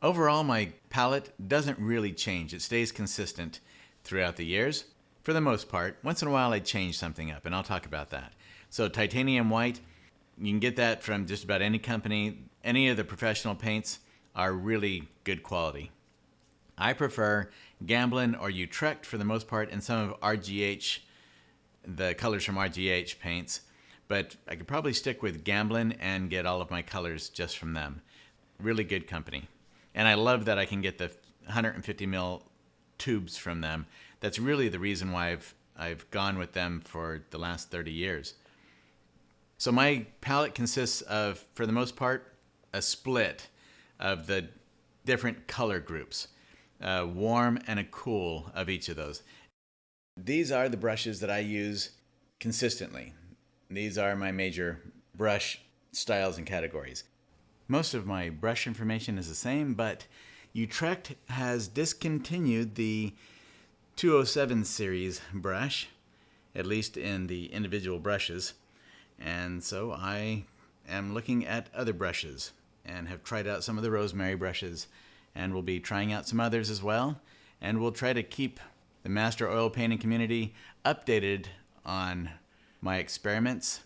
Overall, my palette doesn't really change. It stays consistent throughout the years. For the most part, once in a while I change something up, and I'll talk about that. So titanium white, you can get that from just about any company. Any of the professional paints are really good quality. I prefer Gamblin or Utrecht for the most part, and some of RGH, the colors from RGH paints. But I could probably stick with Gamblin and get all of my colors just from them. Really good company. And I love that I can get the 150 ml tubes from them. That's really the reason why I've gone with them for the last 30 years. So my palette consists of, for the most part, a split of the different color groups, a warm and a cool of each of those. These are the brushes that I use consistently. These are my major brush styles and categories. Most of my brush information is the same, but Utrecht has discontinued the 207 series brush, at least in the individual brushes. And so I am looking at other brushes and have tried out some of the rosemary brushes, and will be trying out some others as well. And we'll try to keep the master oil painting community updated on my experiments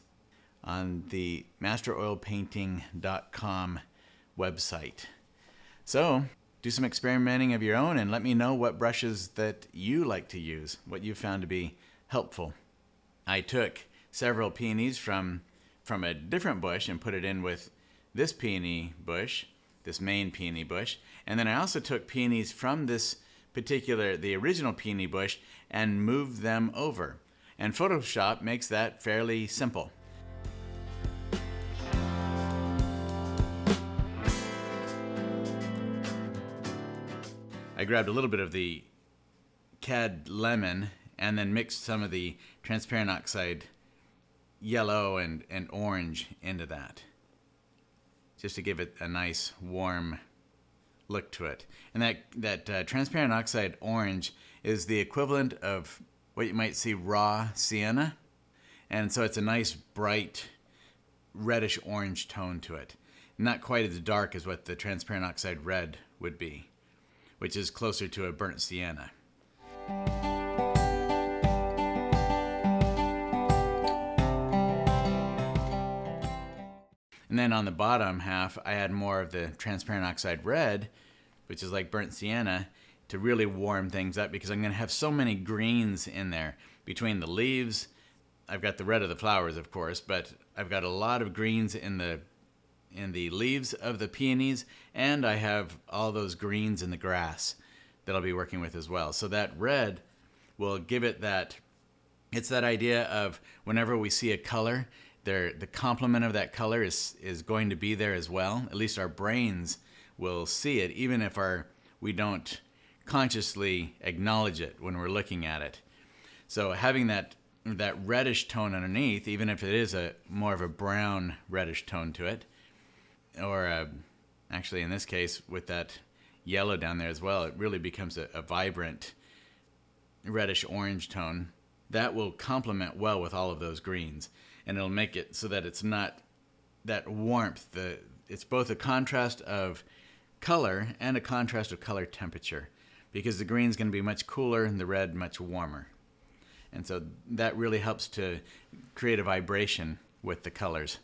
on the masteroilpainting.com website. So do some experimenting of your own and let me know what brushes that you like to use, what you found to be helpful. I took several peonies from a different bush and put it in with this peony bush, this main peony bush, and then I also took peonies from the original peony bush, and moved them over. And Photoshop makes that fairly simple. I grabbed a little bit of the cad lemon and then mixed some of the transparent oxide yellow and orange into that, just to give it a nice warm look to it. And that transparent oxide orange is the equivalent of what you might see raw sienna, and so it's a nice bright reddish orange tone to it. Not quite as dark as what the transparent oxide red would be, which is closer to a burnt sienna. And then on the bottom half, I had more of the transparent oxide red, which is like burnt sienna, to really warm things up, because I'm going to have so many greens in there. Between the leaves, I've got the red of the flowers, of course, but I've got a lot of greens in the leaves of the peonies, and I have all those greens in the grass that I'll be working with as well. So that red will give it it's that idea of whenever we see a color, the complement of that color is going to be there as well. At least our brains will see it, even if we don't consciously acknowledge it when we're looking at it. So having that reddish tone underneath, even if it is more of a brown reddish tone to it, or actually in this case with that yellow down there as well, it really becomes a vibrant reddish orange tone. That will complement well with all of those greens, and it'll make it so that it's not that warmth. It's both a contrast of color and a contrast of color temperature, because the green's going to be much cooler and the red much warmer. And so that really helps to create a vibration with the colors.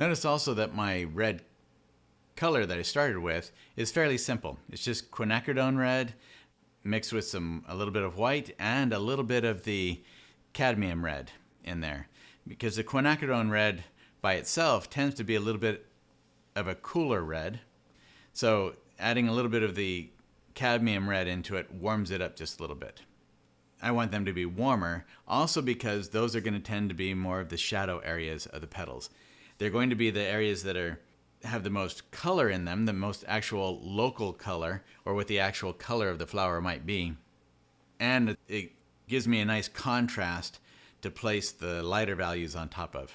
Notice also that my red color that I started with is fairly simple. It's just quinacridone red mixed with a little bit of white and a little bit of the cadmium red in there. Because the quinacridone red by itself tends to be a little bit of a cooler red. So adding a little bit of the cadmium red into it warms it up just a little bit. I want them to be warmer, also because those are going to tend to be more of the shadow areas of the petals. They're going to be the areas that have the most color in them, the most actual local color, or what the actual color of the flower might be. And it gives me a nice contrast to place the lighter values on top of,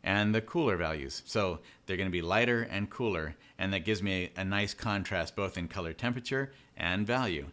and the cooler values. So they're going to be lighter and cooler, and that gives me a nice contrast both in color temperature and value.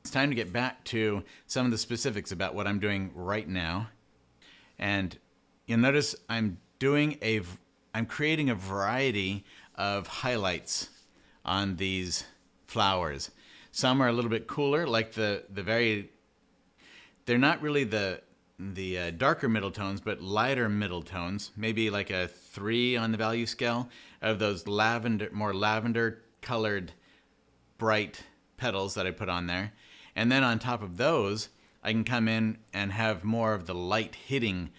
It's time to get back to some of the specifics about what I'm doing right now. And you'll notice I'm creating a variety of highlights on these flowers. Some are a little bit cooler, like they're not really the darker middle tones, but lighter middle tones, maybe like a 3 on the value scale of those more lavender colored bright petals that I put on there. And then on top of those, I can come in and have more of the light hitting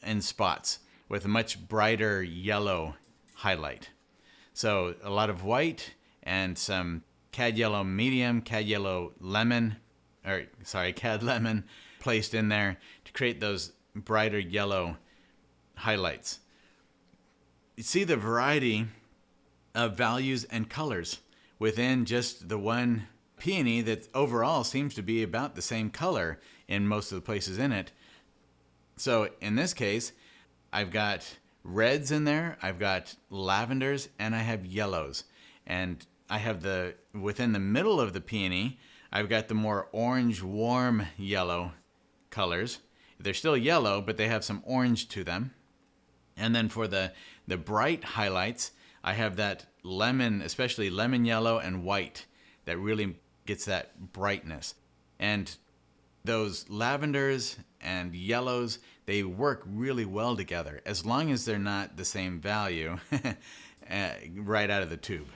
in spots with a much brighter yellow highlight. So a lot of white and some cad yellow medium, cad lemon placed in there to create those brighter yellow highlights. You see the variety of values and colors within just the one peony that overall seems to be about the same color in most of the places in it. So in this case, I've got reds in there, I've got lavenders, and I have yellows. And I have within the middle of the peony, I've got the more orange, warm yellow colors. They're still yellow, but they have some orange to them. And then for the bright highlights, I have that lemon, especially lemon yellow and white, that really gets that brightness. And those lavenders and yellows, they work really well together, as long as they're not the same value right out of the tube.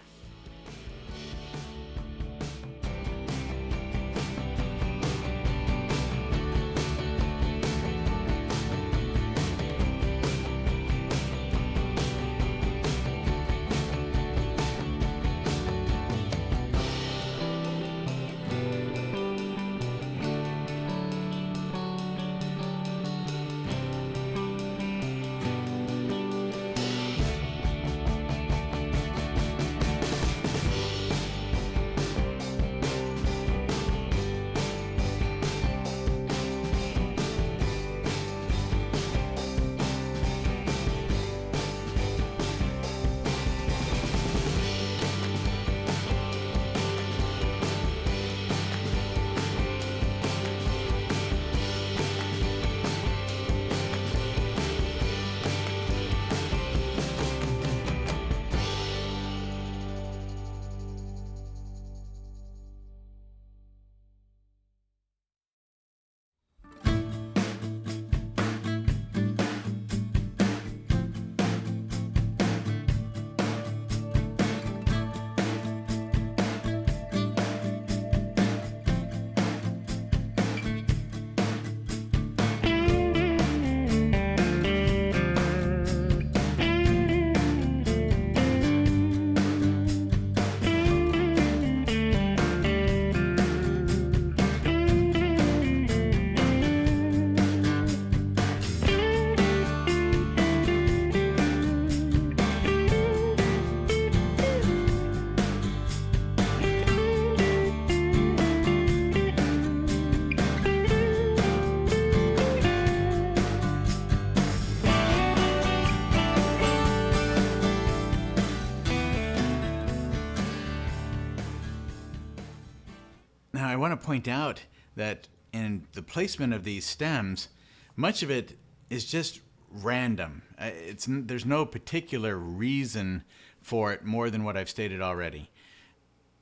Now, I want to point out that in the placement of these stems, much of it is just random. There's no particular reason for it more than what I've stated already.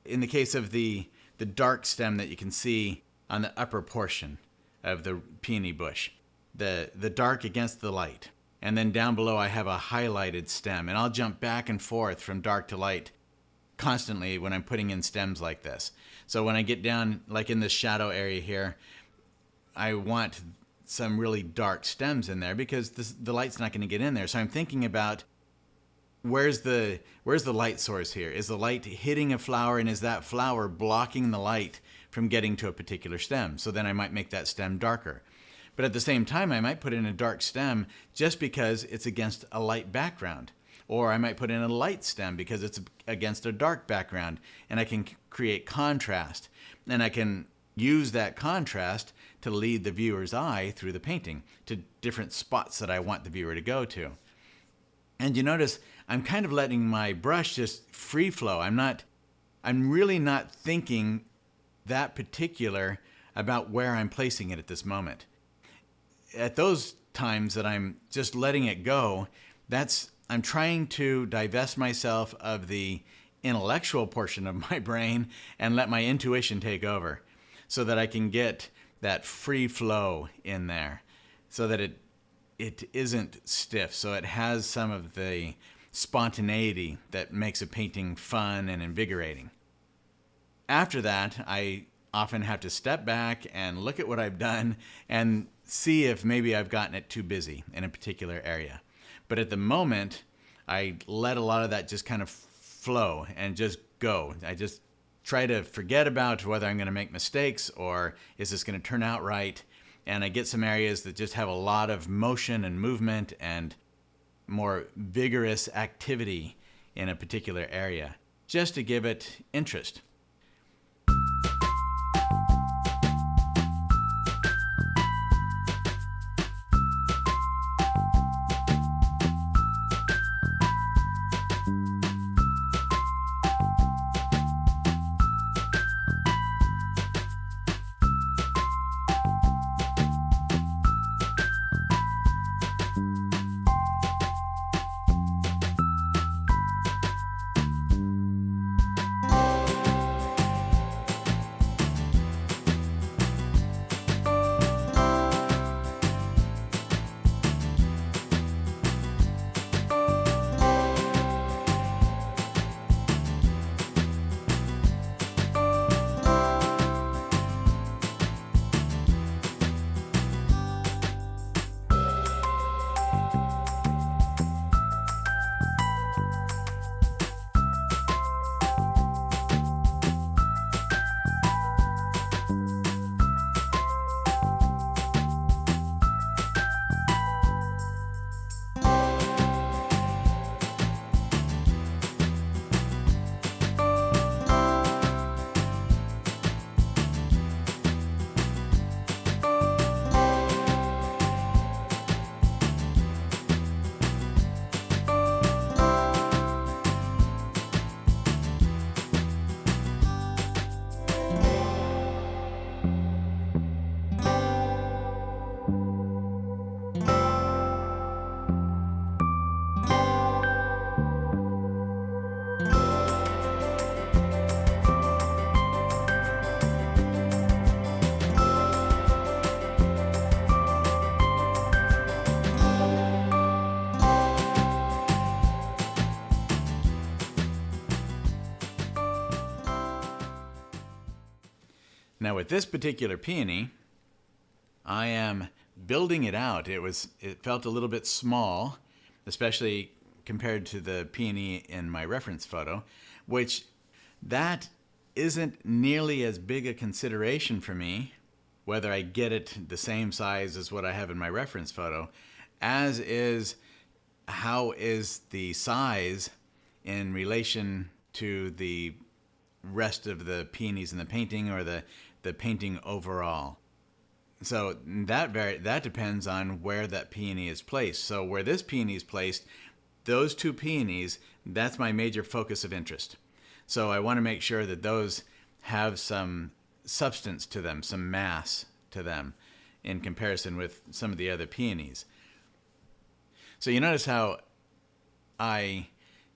In the case of the dark stem that you can see on the upper portion of the peony bush, the dark against the light. And then down below I have a highlighted stem, and I'll jump back and forth from dark to light constantly when I'm putting in stems like this. So when I get down, like in this shadow area here, I want some really dark stems in there because the light's not going to get in there. So I'm thinking about where's the light source here? Is the light hitting a flower, and is that flower blocking the light from getting to a particular stem? So then I might make that stem darker. But at the same time, I might put in a dark stem just because it's against a light background. Or I might put in a light stem because it's against a dark background, and I can create contrast. And I can use that contrast to lead the viewer's eye through the painting to different spots that I want the viewer to go to. And you notice I'm kind of letting my brush just free flow. I'm really not thinking that particular about where I'm placing it at this moment. At those times that I'm just letting it go, I'm trying to divest myself of the intellectual portion of my brain and let my intuition take over so that I can get that free flow in there so that it isn't stiff, so it has some of the spontaneity that makes a painting fun and invigorating. After that, I often have to step back and look at what I've done and see if maybe I've gotten it too busy in a particular area. But at the moment, I let a lot of that just kind of flow and just go. I just try to forget about whether I'm going to make mistakes or is this going to turn out right. And I get some areas that just have a lot of motion and movement and more vigorous activity in a particular area, just to give it interest. Now with this particular peony, I am building it out. It felt a little bit small, especially compared to the peony in my reference photo, which that isn't nearly as big a consideration for me, whether I get it the same size as what I have in my reference photo, as is how is the size in relation to the rest of the peonies in the painting or the painting overall. So that depends on where that peony is placed. So where this peony is placed, those two peonies, that's my major focus of interest. So I want to make sure that those have some substance to them, some mass to them in comparison with some of the other peonies. So you notice how I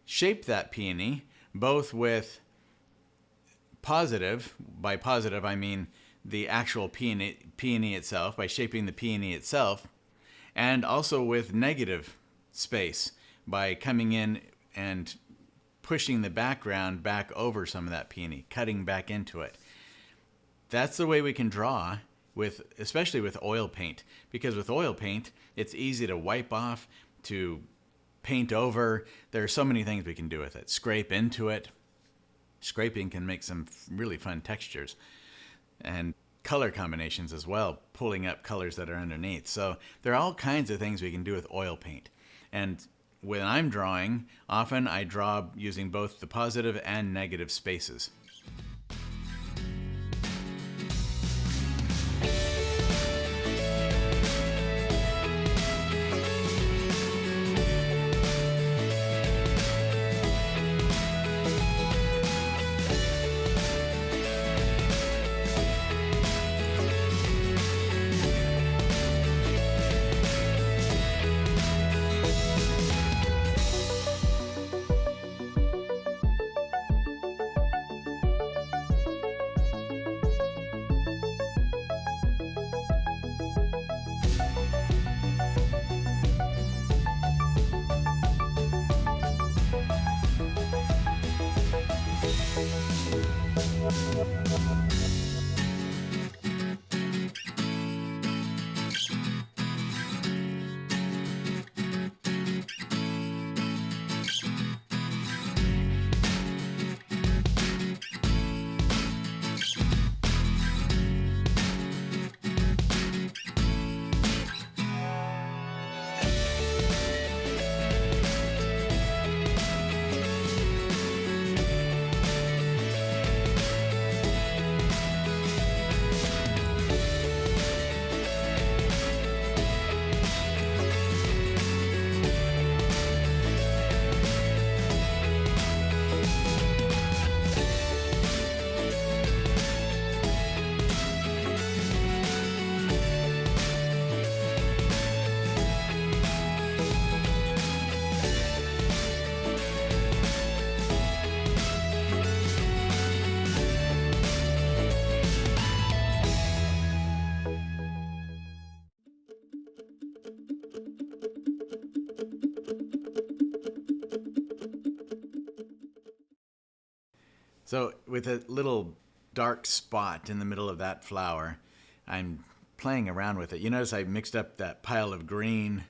shape that peony both with positive, by positive I mean the actual peony itself, by shaping the peony itself, and also with negative space by coming in and pushing the background back over some of that peony, cutting back into it. That's the way we can draw, especially with oil paint, because with oil paint, it's easy to wipe off, to paint over. There are so many things we can do with it. Scrape into it. Scraping can make some really fun textures. And color combinations as well, pulling up colors that are underneath. So there are all kinds of things we can do with oil paint. And when I'm drawing, often I draw using both the positive and negative spaces. So with a little dark spot in the middle of that flower, I'm playing around with it. You notice I mixed up that pile of green,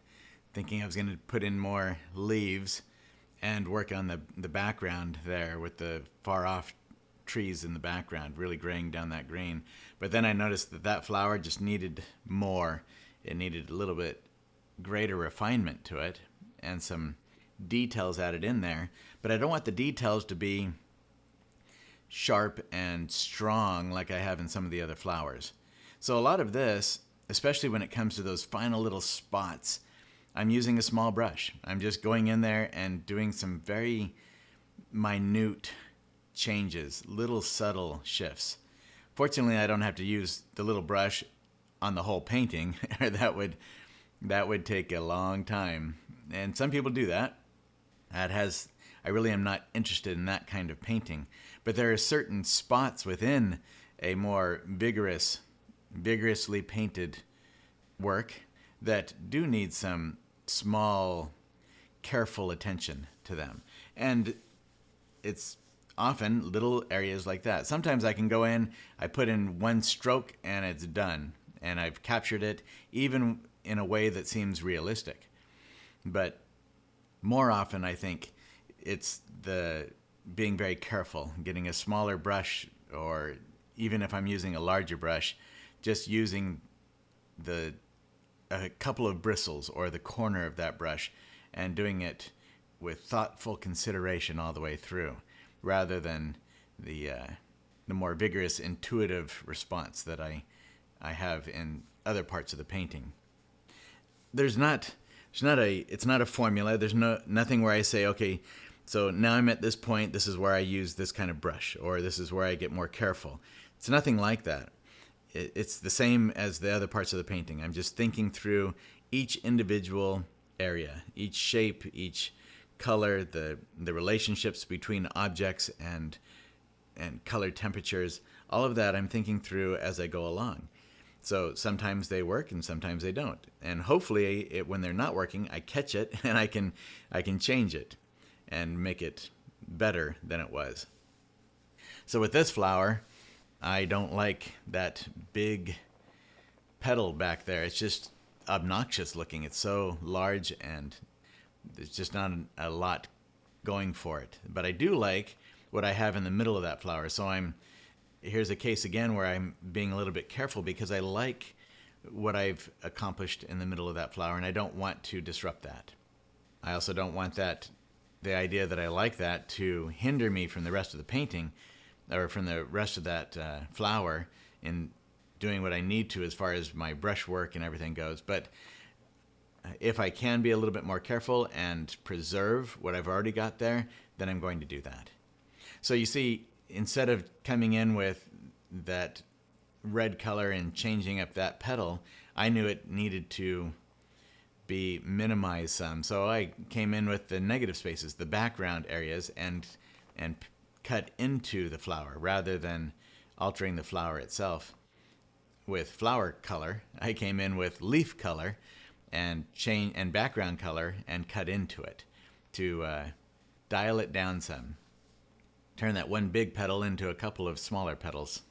thinking I was going to put in more leaves and work on the background there with the far off trees in the background, really graying down that green. But then I noticed that flower just needed more. It needed a little bit greater refinement to it and some details added in there. But I don't want the details to be sharp and strong like I have in some of the other flowers. So a lot of this, especially when it comes to those final little spots, I'm using a small brush. I'm just going in there and doing some very minute changes, little subtle shifts. Fortunately, I don't have to use the little brush on the whole painting. That would take a long time. And some people do that. I really am not interested in that kind of painting. But there are certain spots within a more vigorously painted work that do need some small, careful attention to them. And it's often little areas like that. Sometimes I can go in, I put in one stroke, and it's done. And I've captured it, even in a way that seems realistic. But more often, I think, it's the being very careful, getting a smaller brush, or even if I'm using a larger brush, just using a couple of bristles or the corner of that brush and doing it with thoughtful consideration all the way through, rather than the more vigorous, intuitive response that I have in other parts of the painting. It's not a formula. There's nothing where I say, okay, so now I'm at this point, this is where I use this kind of brush, or this is where I get more careful. It's nothing like that. It's the same as the other parts of the painting. I'm just thinking through each individual area, each shape, each color, the relationships between objects and color temperatures. All of that I'm thinking through as I go along. So sometimes they work and sometimes they don't. And hopefully when they're not working, I catch it and I can change it and make it better than it was. So with this flower, I don't like that big petal back there. It's just obnoxious looking. It's so large and there's just not a lot going for it. But I do like what I have in the middle of that flower. So here's a case again where I'm being a little bit careful because I like what I've accomplished in the middle of that flower and I don't want to disrupt that. I also don't want the idea that I like that to hinder me from the rest of the painting or from the rest of that flower in doing what I need to as far as my brush work and everything goes. But if I can be a little bit more careful and preserve what I've already got there, then I'm going to do that. So you see, instead of coming in with that red color and changing up that petal, I knew it needed to be minimized some. So I came in with the negative spaces, the background areas, and cut into the flower rather than altering the flower itself. With flower color, I came in with leaf color and background color and cut into it to dial it down some. Turn that one big petal into a couple of smaller petals.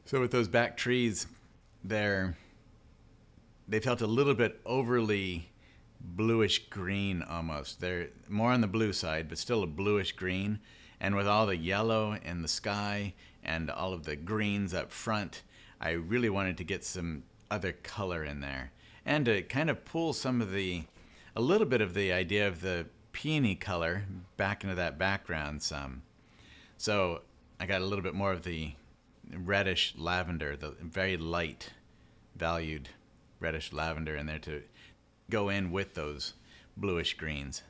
So with those back trees, they felt a little bit overly bluish green almost. They're more on the blue side, but still a bluish green. And with all the yellow in the sky and all of the greens up front, I really wanted to get some other color in there. And to kind of pull a little bit of the idea of the peony color back into that background some. So I got a little bit more of the reddish lavender, the very light valued reddish lavender in there to go in with those bluish greens,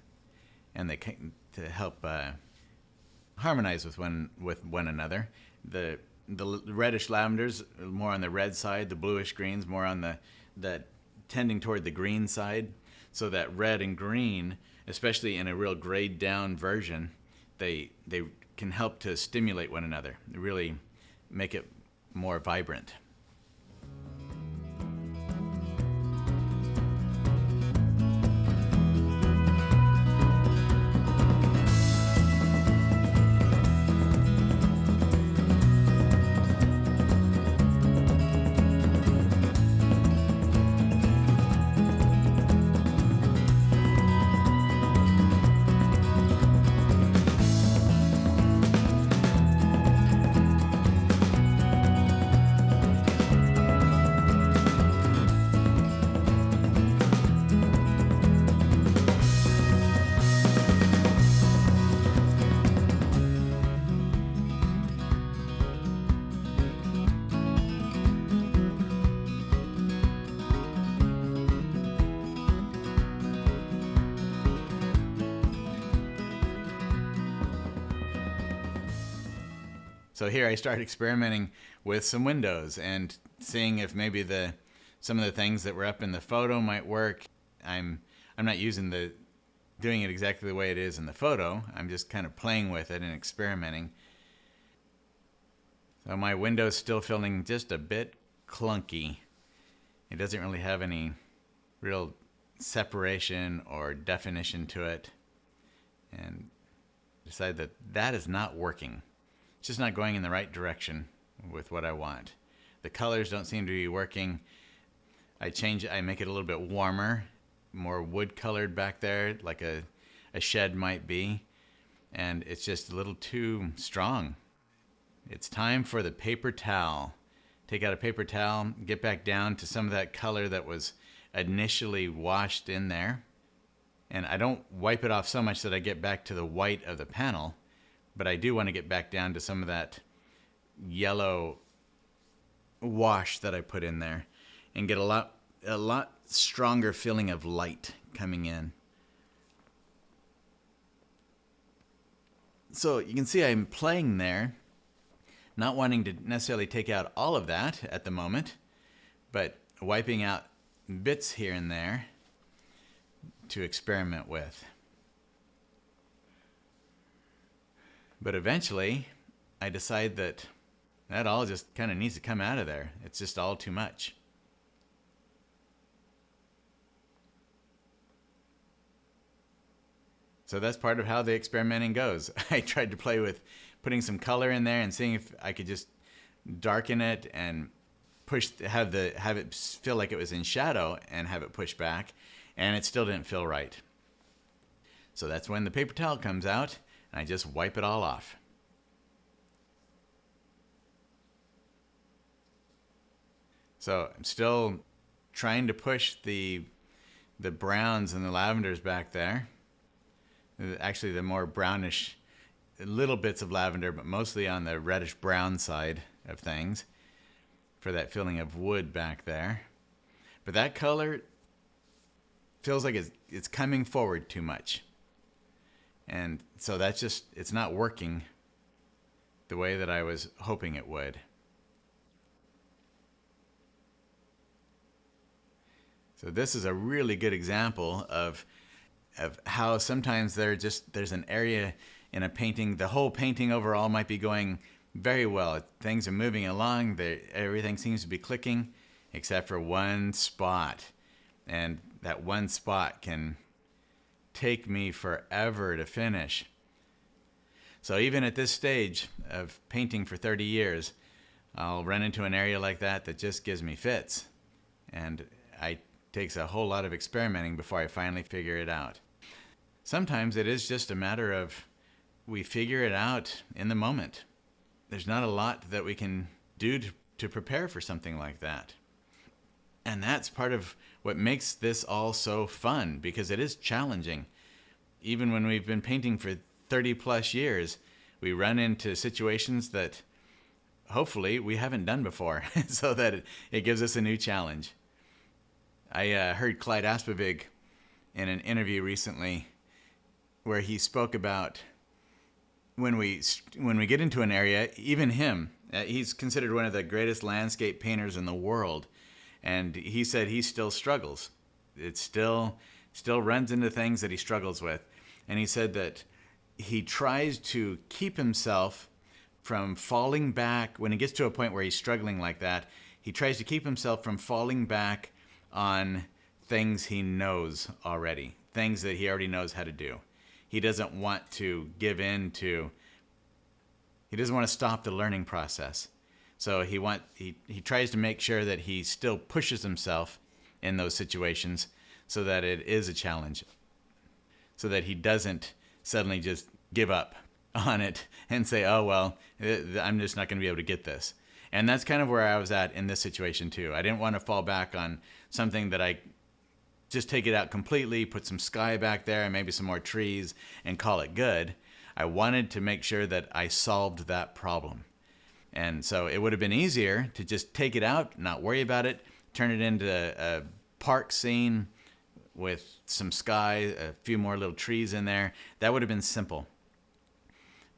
and they to help harmonize with one another. The reddish lavenders more on the red side, the bluish greens more on the tending toward the green side, so that red and green, especially in a real grayed down version, they can help to stimulate one another, really make it more vibrant. So here I start experimenting with some windows and seeing if maybe some of the things that were up in the photo might work. I'm not doing it exactly the way it is in the photo. I'm just kind of playing with it and experimenting. So my window's still feeling just a bit clunky. It doesn't really have any real separation or definition to it. And decide that is not working. It's just not going in the right direction with what I want. The colors don't seem to be working. I make it a little bit warmer, more wood colored back there, like a shed might be. And it's just a little too strong. It's time for the paper towel. Take out a paper towel, get back down to some of that color that was initially washed in there. And I don't wipe it off so much that I get back to the white of the panel, but I do want to get back down to some of that yellow wash that I put in there and get a lot stronger feeling of light coming in. So you can see I'm playing there, not wanting to necessarily take out all of that at the moment, but wiping out bits here and there to experiment with. But eventually, I decide that all just kind of needs to come out of there. It's just all too much. So that's part of how the experimenting goes. I tried to play with putting some color in there and seeing if I could just darken it and have it feel like it was in shadow and have it push back, and it still didn't feel right. So that's when the paper towel comes out. And I just wipe it all off. So I'm still trying to push the browns and the lavenders back there. Actually, the more brownish, little bits of lavender, but mostly on the reddish brown side of things for that feeling of wood back there. But that color feels like it's coming forward too much. And so it's not working the way that I was hoping it would. So this is a really good example of how sometimes there's an area in a painting, the whole painting overall might be going very well. Things are moving along, everything seems to be clicking, except for one spot. And that one spot can take me forever to finish. So even at this stage of painting for 30 years, I'll run into an area like that just gives me fits. And it takes a whole lot of experimenting before I finally figure it out. Sometimes it is just a matter of we figure it out in the moment. There's not a lot that we can do to prepare for something like that. And that's part of what makes this all so fun, because it is challenging. Even when we've been painting for 30 plus years, we run into situations that hopefully we haven't done before, so that it gives us a new challenge. I heard Clyde Aspavig in an interview recently where he spoke about when we get into an area, even him, he's considered one of the greatest landscape painters in the world, and he said he still struggles. It still runs into things that he struggles with. And he said that he tries to keep himself from falling back. When he gets to a point where he's struggling like that, he tries to keep himself from falling back on things he knows already, things that he already knows how to do. He doesn't want to give in to, he doesn't want to stop the learning process. So he tries to make sure that he still pushes himself in those situations so that it is a challenge, so that he doesn't suddenly just give up on it and say, oh, well, I'm just not going to be able to get this. And that's kind of where I was at in this situation too. I didn't want to fall back on something that I just take it out completely, put some sky back there and maybe some more trees and call it good. I wanted to make sure that I solved that problem. And so it would have been easier to just take it out, not worry about it, turn it into a park scene with some sky, a few more little trees in there. That would have been simple.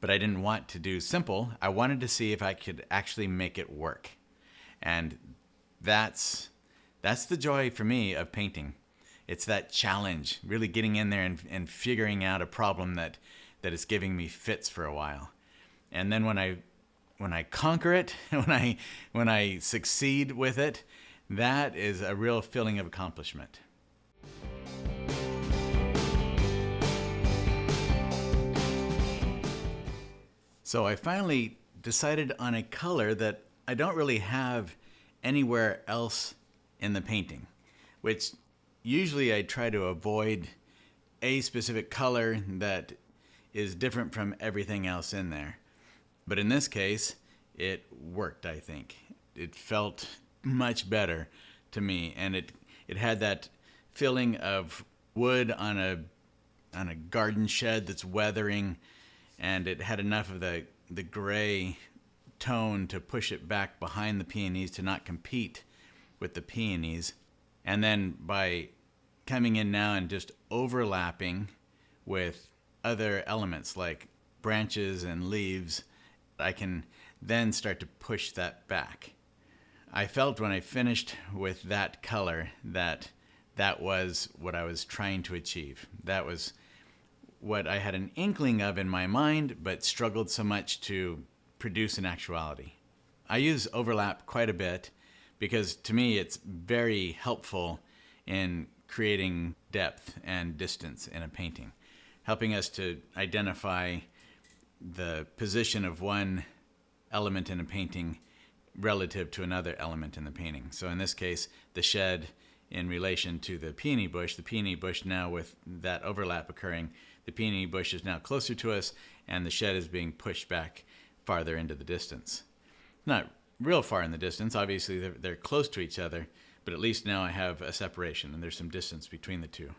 But I didn't want to do simple. I wanted to see if I could actually make it work. And that's the joy for me of painting. It's that challenge, really getting in there and figuring out a problem that is giving me fits for a while. And then when I conquer it, when I succeed with it, that is a real feeling of accomplishment. So I finally decided on a color that I don't really have anywhere else in the painting, which usually I try to avoid a specific color that is different from everything else in there. But in this case, it worked, I think. It felt much better to me, and it had that feeling of wood on a garden shed that's weathering, and it had enough of the gray tone to push it back behind the peonies to not compete with the peonies. And then by coming in now and just overlapping with other elements like branches and leaves, I can then start to push that back. I felt when I finished with that color that was what I was trying to achieve. That was what I had an inkling of in my mind, but struggled so much to produce in actuality. I use overlap quite a bit because to me it's very helpful in creating depth and distance in a painting, helping us to identify the position of one element in a painting relative to another element in the painting. So in this case, the shed in relation to the peony bush now with that overlap occurring, the peony bush is now closer to us and the shed is being pushed back farther into the distance. Not real far in the distance, obviously they're close to each other, but at least now I have a separation and there's some distance between the two.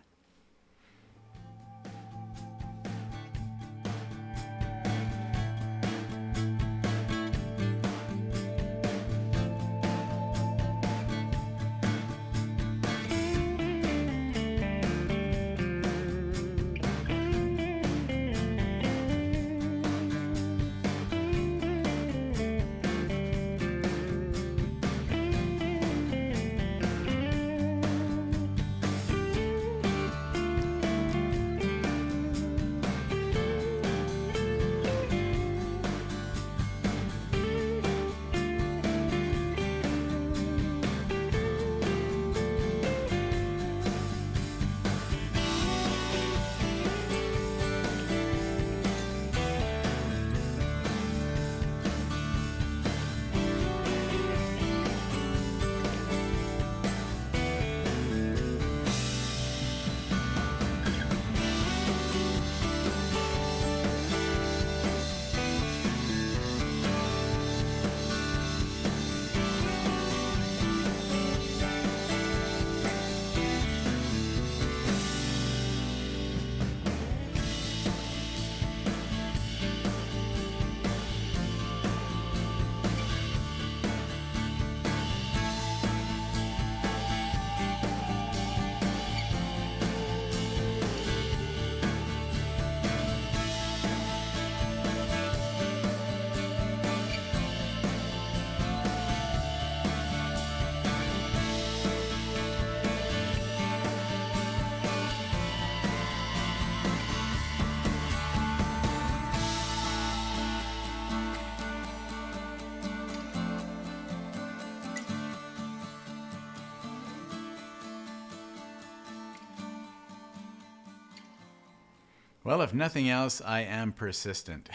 Well, if nothing else, I am persistent.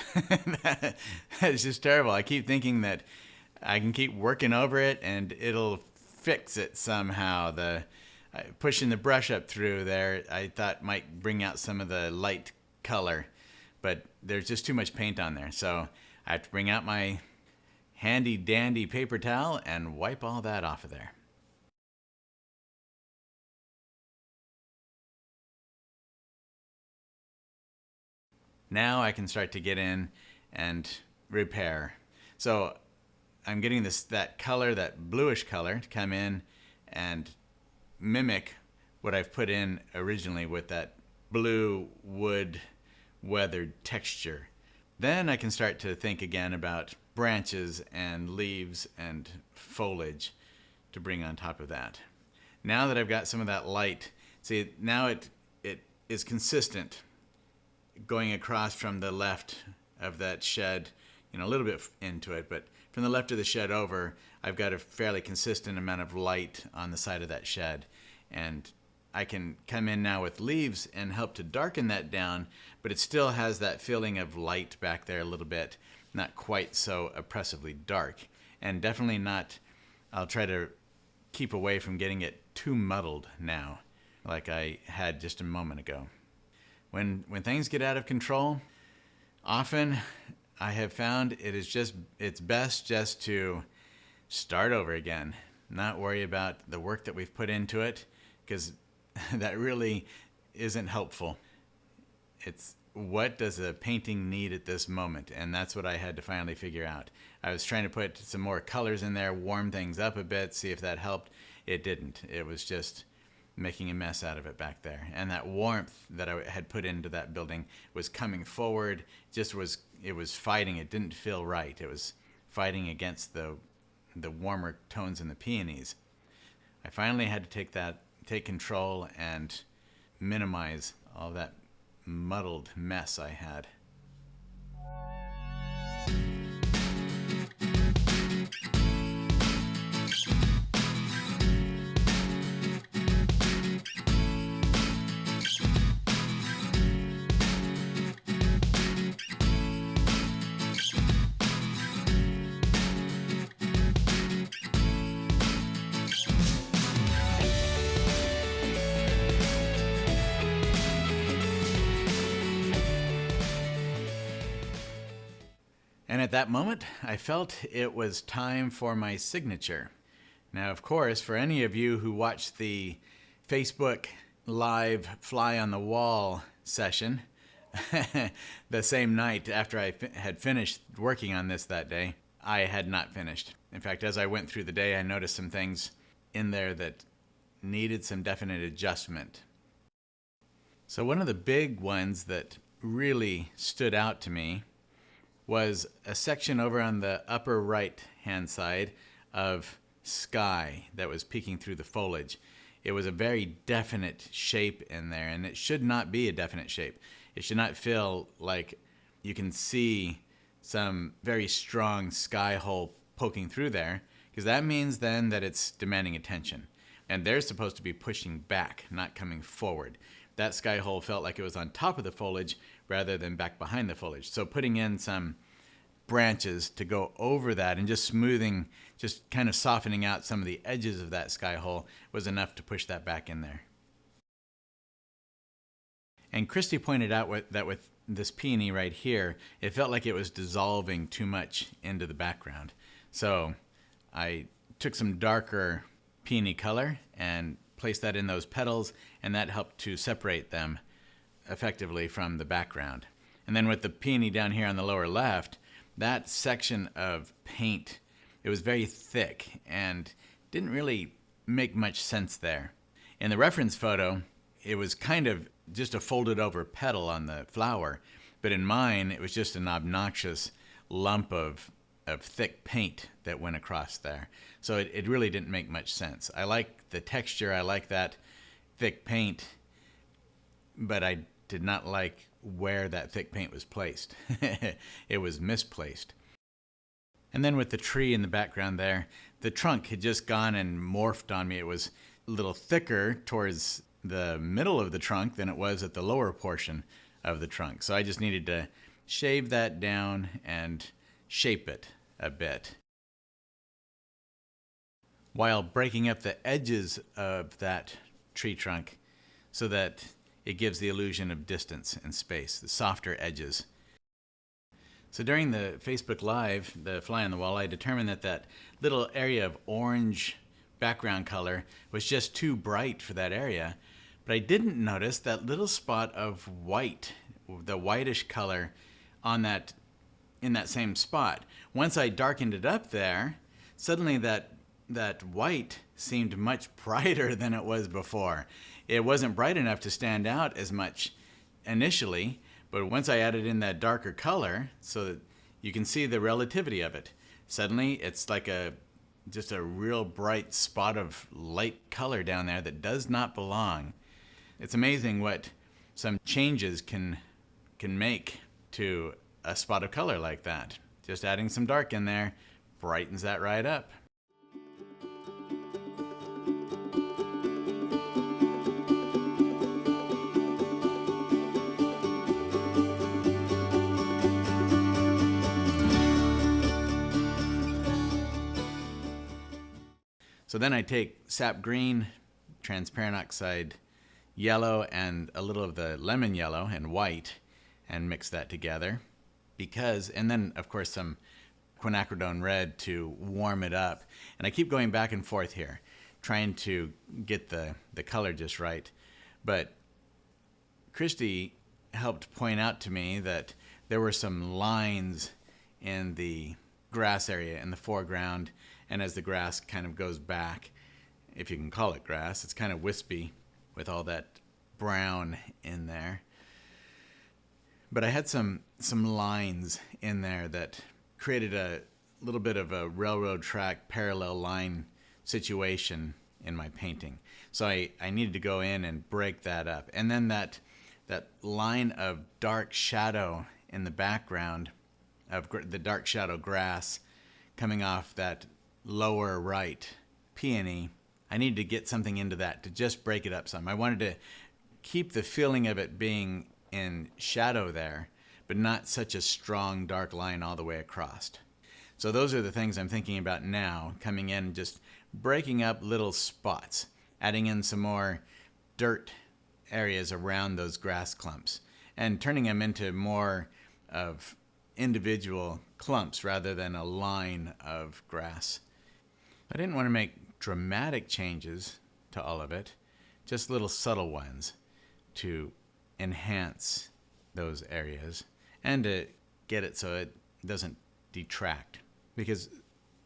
It's just terrible. I keep thinking that I can keep working over it and it'll fix it somehow. Pushing the brush up through there, I thought might bring out some of the light color, but there's just too much paint on there. So I have to bring out my handy dandy paper towel and wipe all that off of there. Now I can start to get in and repair. So I'm getting that color, that bluish color, to come in and mimic what I've put in originally with that blue wood weathered texture. Then I can start to think again about branches and leaves and foliage to bring on top of that. Now that I've got some of that light, see, now it is consistent going across from the left of that shed, a little bit into it, but from the left of the shed over, I've got a fairly consistent amount of light on the side of that shed. And I can come in now with leaves and help to darken that down, but it still has that feeling of light back there a little bit, not quite so oppressively dark. And definitely not, I'll try to keep away from getting it too muddled now, like I had just a moment ago. When things get out of control, often I have found it's best just to start over again, not worry about the work that we've put into it, because that really isn't helpful. It's what does a painting need at this moment? And that's what I had to finally figure out. I was trying to put some more colors in there, warm things up a bit, see if that helped. It didn't. It was just making a mess out of it back there. And that warmth that I had put into that building was coming forward, it was fighting. It didn't feel right. It was fighting against the warmer tones in the peonies. I finally had to take control and minimize all that muddled mess I had. And at that moment, I felt it was time for my signature. Now, of course, for any of you who watched the Facebook Live Fly on the Wall session the same night after I had finished working on this that day, I had not finished. In fact, as I went through the day, I noticed some things in there that needed some definite adjustment. So one of the big ones that really stood out to me was a section over on the upper right-hand side of sky that was peeking through the foliage. It was a very definite shape in there, and it should not be a definite shape. It should not feel like you can see some very strong sky hole poking through there, because that means then that it's demanding attention. And they're supposed to be pushing back, not coming forward. That sky hole felt like it was on top of the foliage rather than back behind the foliage. So putting in some branches to go over that and just smoothing, just kind of softening out some of the edges of that sky hole was enough to push that back in there. And Christy pointed out that with this peony right here, it felt like it was dissolving too much into the background. So I took some darker peony color and placed that in those petals, and that helped to separate them effectively from the background. And then with the peony down here on the lower left, that section of paint, it was very thick and didn't really make much sense there. In the reference photo, it was kind of just a folded over petal on the flower, but in mine, it was just an obnoxious lump of thick paint that went across there. So it really didn't make much sense. I like the texture, I like that thick paint, but I did not like where that thick paint was placed. It was misplaced. And then with the tree in the background there, the trunk had just gone and morphed on me. It was a little thicker towards the middle of the trunk than it was at the lower portion of the trunk. So I just needed to shave that down and shape it a bit, while breaking up the edges of that tree trunk so that it gives the illusion of distance and space, the softer edges. So during the Facebook Live, the fly on the wall, I determined that that little area of orange background color was just too bright for that area. But I didn't notice that little spot of white, the whitish color on that, in that same spot. Once I darkened it up there, suddenly that white seemed much brighter than it was before. It wasn't bright enough to stand out as much initially, but once I added in that darker color, so that you can see the relativity of it, suddenly it's like just a real bright spot of light color down there that does not belong. It's amazing what some changes can make to a spot of color like that. Just adding some dark in there brightens that right up. So then I take sap green, transparent oxide yellow, and a little of the lemon yellow and white and mix that together. And then of course some quinacridone red to warm it up. And I keep going back and forth here, trying to get the color just right. But Christy helped point out to me that there were some lines in the grass area in the foreground, and as the grass kind of goes back, if you can call it grass, it's kind of wispy with all that brown in there. But I had some lines in there that created a little bit of a railroad track parallel line situation in my painting. So I needed to go in and break that up. And then that line of dark shadow in the background of the dark shadow grass coming off that lower right peony, I needed to get something into that to just break it up some. I wanted to keep the feeling of it being in shadow there, but not such a strong dark line all the way across. So those are the things I'm thinking about now, coming in, just breaking up little spots, adding in some more dirt areas around those grass clumps, and turning them into more of individual clumps rather than a line of grass. I didn't want to make dramatic changes to all of it, just little subtle ones to enhance those areas and to get it so it doesn't detract. Because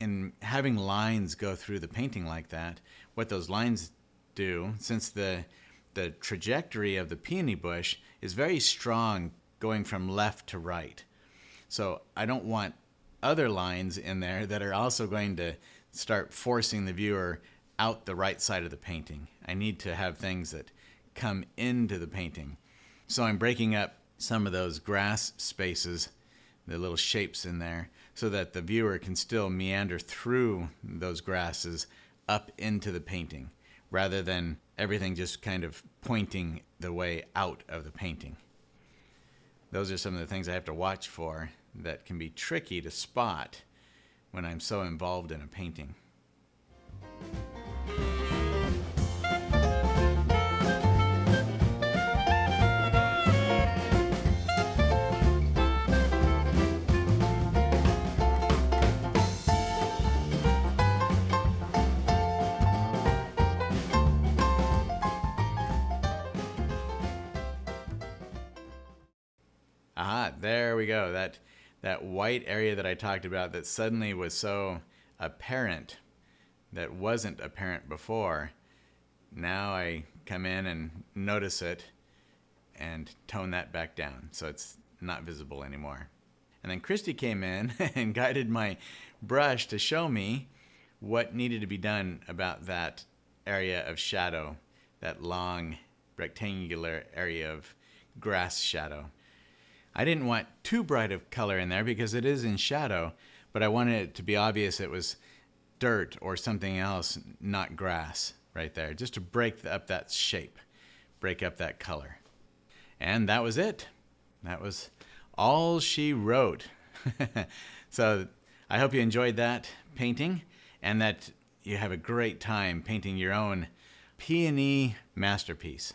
in having lines go through the painting like that, what those lines do, since the trajectory of the peony bush is very strong going from left to right. So I don't want other lines in there that are also going to start forcing the viewer out the right side of the painting. I need to have things that come into the painting. So I'm breaking up some of those grass spaces, the little shapes in there, so that the viewer can still meander through those grasses up into the painting, rather than everything just kind of pointing the way out of the painting. Those are some of the things I have to watch for that can be tricky to spot when I'm so involved in a painting. Aha, there we go. That white area that I talked about that suddenly was so apparent, that wasn't apparent before. Now I come in and notice it and tone that back down so it's not visible anymore. And then Christy came in and guided my brush to show me what needed to be done about that area of shadow, that long rectangular area of grass shadow. I didn't want too bright of color in there because it is in shadow, but I wanted it to be obvious it was dirt or something else, not grass right there, just to break up that shape, break up that color. And that was it. That was all she wrote. So I hope you enjoyed that painting and that you have a great time painting your own peony masterpiece.